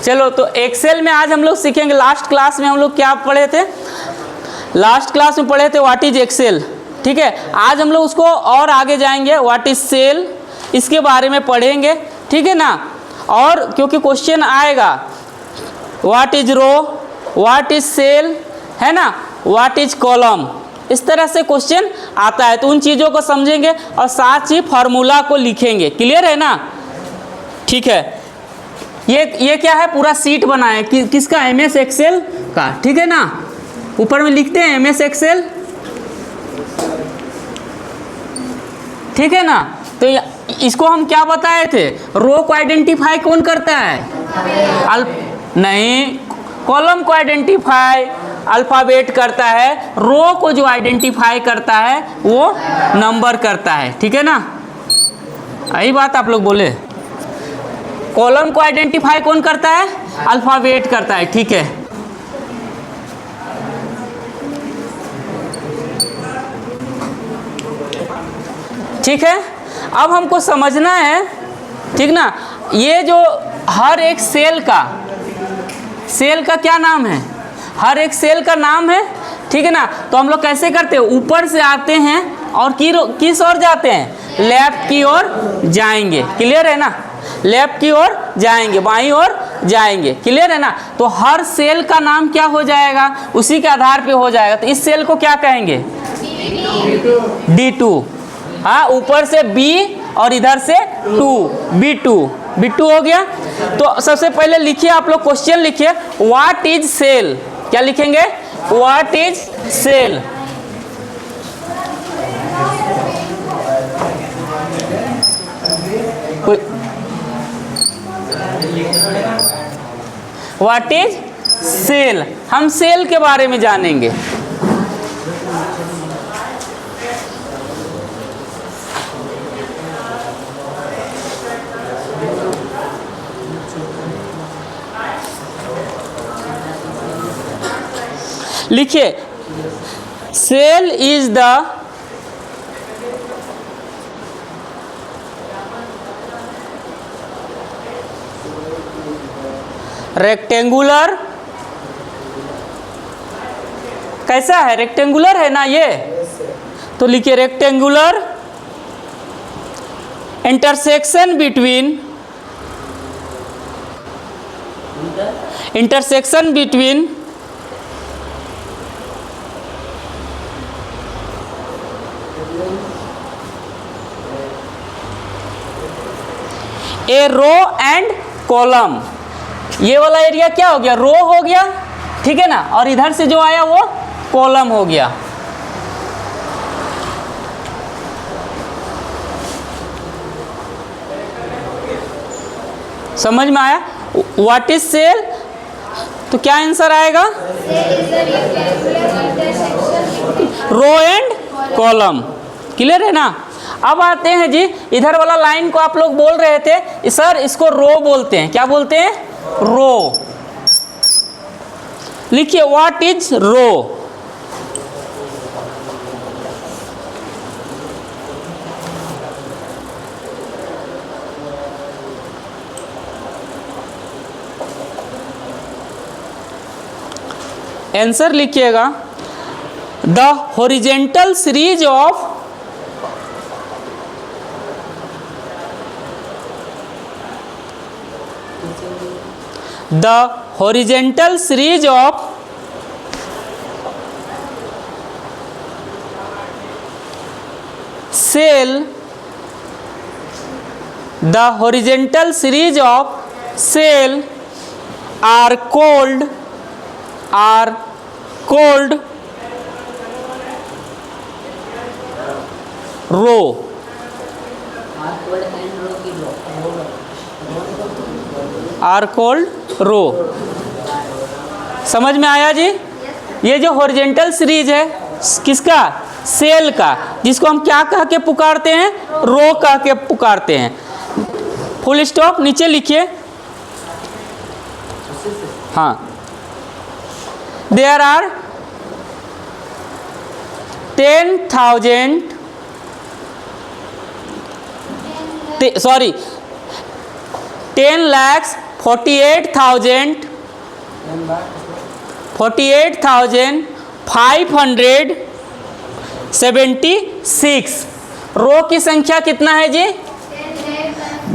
चलो तो एक्सेल में आज हम लोग सीखेंगे। लास्ट क्लास में हम लोग क्या पढ़े थे? लास्ट क्लास में पढ़े थे व्हाट इज एक्सेल, ठीक है। आज हम लोग उसको और आगे जाएंगे, व्हाट इज सेल, इसके बारे में पढ़ेंगे, ठीक है ना। और क्योंकि क्वेश्चन आएगा what is row, what is cell, है ना, व्हाट इज कॉलम, इस तरह से क्वेश्चन आता है। तो उन चीज़ों को समझेंगे और साथ ही फार्मूला को लिखेंगे। क्लियर है ना? ठीक है। ये क्या है? पूरा सीट बना है किसका? MS एक्सेल का, ठीक है ना। ऊपर में लिखते हैं MS एक्सेल, ठीक है ना। तो इसको हम क्या बताए थे? रो को आइडेंटिफाई कौन करता है? नहीं, कॉलम को आइडेंटिफाई अल्फ़ाबेट करता है, रो को जो आइडेंटिफाई करता है वो नंबर करता है, ठीक है ना। यही बात आप लोग बोले। कॉलम को आइडेंटिफाई कौन करता है? अल्फ़ाबेट करता है, ठीक है। ठीक है, अब हमको समझना है, ठीक ना, ये जो हर एक सेल का क्या नाम है? हर एक सेल का नाम है, ठीक है ना। तो हम लोग कैसे करते हैं? ऊपर से आते हैं और किस ओर जाते हैं? लेफ्ट की ओर जाएंगे। क्लियर है ना? लेफ्ट की ओर जाएंगे, बाईं ओर जाएंगे। क्लियर है ना? तो हर सेल का नाम क्या हो जाएगा? उसी के आधार पे हो जाएगा। तो इस सेल को क्या कहेंगे? D2। हाँ, ऊपर से B और इधर से 2, B2 हो गया। तो सबसे पहले लिखिए, आप लोग क्वेश्चन लिखिए, व्हाट इज सेल। क्या लिखेंगे? What is cell. What is cell, हम सेल के बारे में जानेंगे। लिखिए, सेल इज द रेक्टेंगुलर, कैसा है? रेक्टेंगुलर है ना ये। तो लिखिए rectangular intersection between a row and column. ये वाला एरिया क्या हो गया? रो हो गया, ठीक है ना। और इधर से जो आया वो कॉलम हो गया। समझ में आया? व्हाट इज सेल, तो क्या आंसर आएगा? रो एंड कॉलम। क्लियर है ना? अब आते हैं जी, इधर वाला लाइन को आप लोग बोल रहे थे सर इसको रो बोलते हैं। क्या बोलते हैं? रो। लिखिए व्हाट इज रो। आंसर लिखिएगा, the horizontal series of cell are called row। Are called row. समझ में आया जी? ये जो हॉरिजेंटल सीरीज है किसका? सेल का, जिसको हम क्या कह के पुकारते हैं? रो कह के पुकारते हैं। फुल स्टॉप नीचे लिखिए। हाँ, देयर आर 10 48,576। रो की संख्या कितना है जी?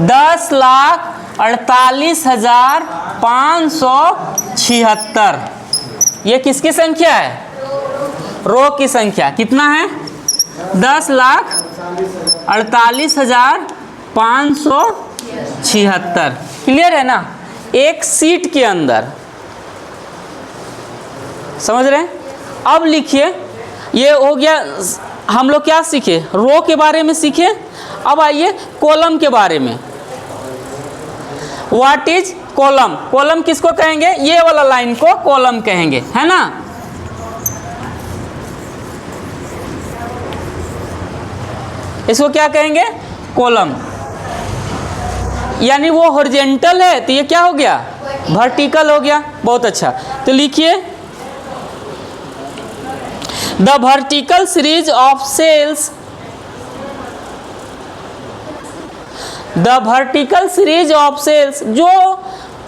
10,48,576। ये किसकी संख्या है? रो की संख्या कितना है? 10,48,576। क्लियर है ना? एक सीट के अंदर, समझ रहे हैं? अब लिखिए, ये हो गया, हम लोग क्या सीखे? रो के बारे में सीखे। अब आइए कॉलम के बारे में। What is column? कॉलम किसको कहेंगे? ये वाला लाइन को कॉलम कहेंगे, है ना? इसको क्या कहेंगे? कॉलम। यानी वो हॉरिजॉन्टल है तो ये क्या हो गया? वर्टिकल हो गया। बहुत अच्छा, तो लिखिए, the vertical series of cells, the vertical series of cells, जो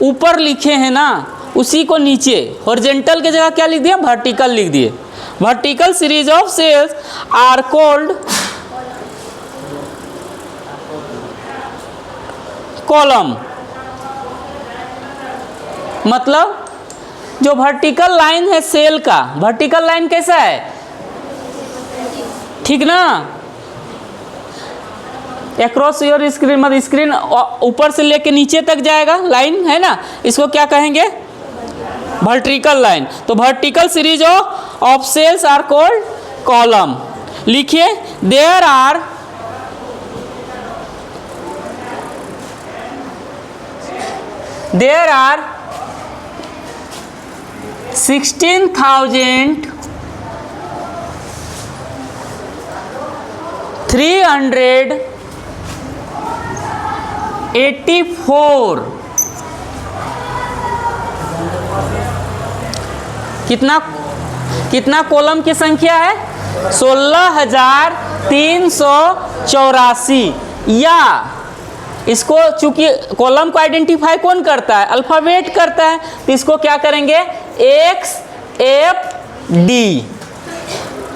ऊपर लिखे हैं ना उसी को नीचे हॉरिजॉन्टल की जगह क्या लिख दिया? वर्टिकल लिख दिए। Vertical series of cells are called column. मतलब जो वर्टिकल लाइन है सेल का, वर्टिकल लाइन कैसा है? ठीक ना? अक्रॉस योर स्क्रीन, मतलब स्क्रीन ऊपर से लेके नीचे तक जाएगा लाइन, है ना? इसको क्या कहेंगे? Vertical line. तो vertical series of cells are called column. लिखिए, देयर आर 16,384। कितना कॉलम की संख्या है? 16,384। या इसको, चूंकि कॉलम को आइडेंटिफाई कौन करता है? अल्फाबेट करता है, तो इसको क्या करेंगे? XFD।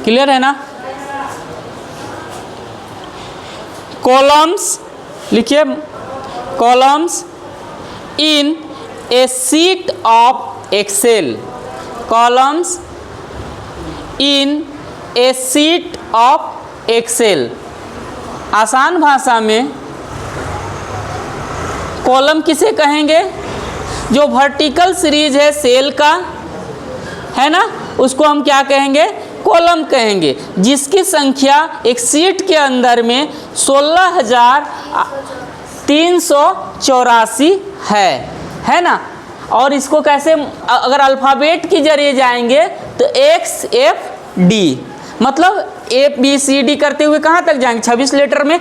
क्लियर है ना? कॉलम्स लिखिए, columns in a sheet of Excel. Columns in a sheet of Excel. आसान भाषा में कॉलम किसे कहेंगे? जो वर्टिकल सीरीज है सेल का, है ना, उसको हम क्या कहेंगे? कॉलम कहेंगे। जिसकी संख्या एक शीट के अंदर में 16,384 है ना? और इसको कैसे, अगर अल्फ़ाबेट के जरिए जाएंगे तो XFD, मतलब ABCD करते हुए कहाँ तक जाएंगे? 26 लेटर में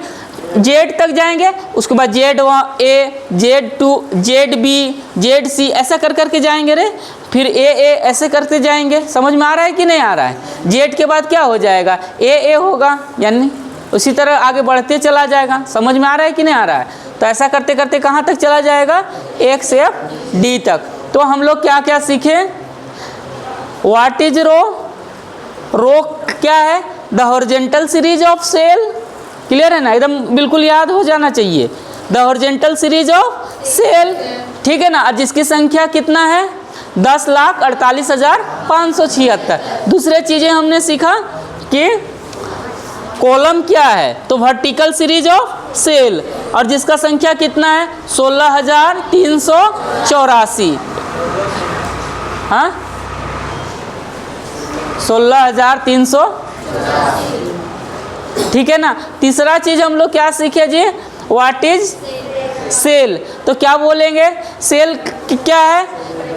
Z तक जाएंगे, उसके बाद Z1A, Z2, ZB, ZC, ऐसा कर करके जाएंगे रे। फिर AA, ऐसे करते जाएंगे। समझ में आ रहा है कि नहीं आ रहा है? Z के बाद क्या हो जाएगा? AA होगा, यानी उसी तरह आगे बढ़ते चला जाएगा। समझ में आ रहा है कि नहीं आ रहा है? तो ऐसा करते करते कहाँ तक चला जाएगा? XFD तक। तो हम लोग क्या क्या सीखे? What is row? रो क्या है? The horizontal series of cell. Clear है ना? एकदम बिल्कुल याद हो जाना चाहिए। The horizontal series of cell, ठीक है ना? और जिसकी संख्या कितना है? 10,48,576। दूसरे चीज़ें हमने सीखा कि कॉलम क्या है, तो वर्टिकल सीरीज ऑफ सेल, और जिसका संख्या कितना है? 16,384। हाँ, 16,384, ठीक है ना? तीसरा चीज हम लोग क्या सीखे जी? What is cell. तो क्या बोलेंगे? सेल क्या है?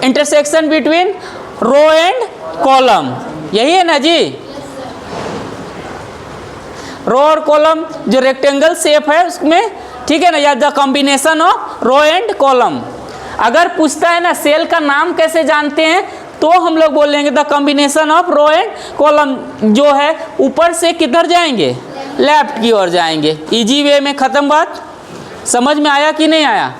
Intersection between row and column, यही है ना जी? रो और कॉलम जो रेक्टेंगल शेप है उसमें, ठीक है ना? या the combination of row and column. अगर पूछता है ना सेल का नाम कैसे जानते हैं, तो हम लोग बोलेंगे the combination of row and column, जो है ऊपर से किधर जाएंगे? लेफ्ट की ओर जाएंगे। इजी वे में ख़त्म बात। समझ में आया कि नहीं आया?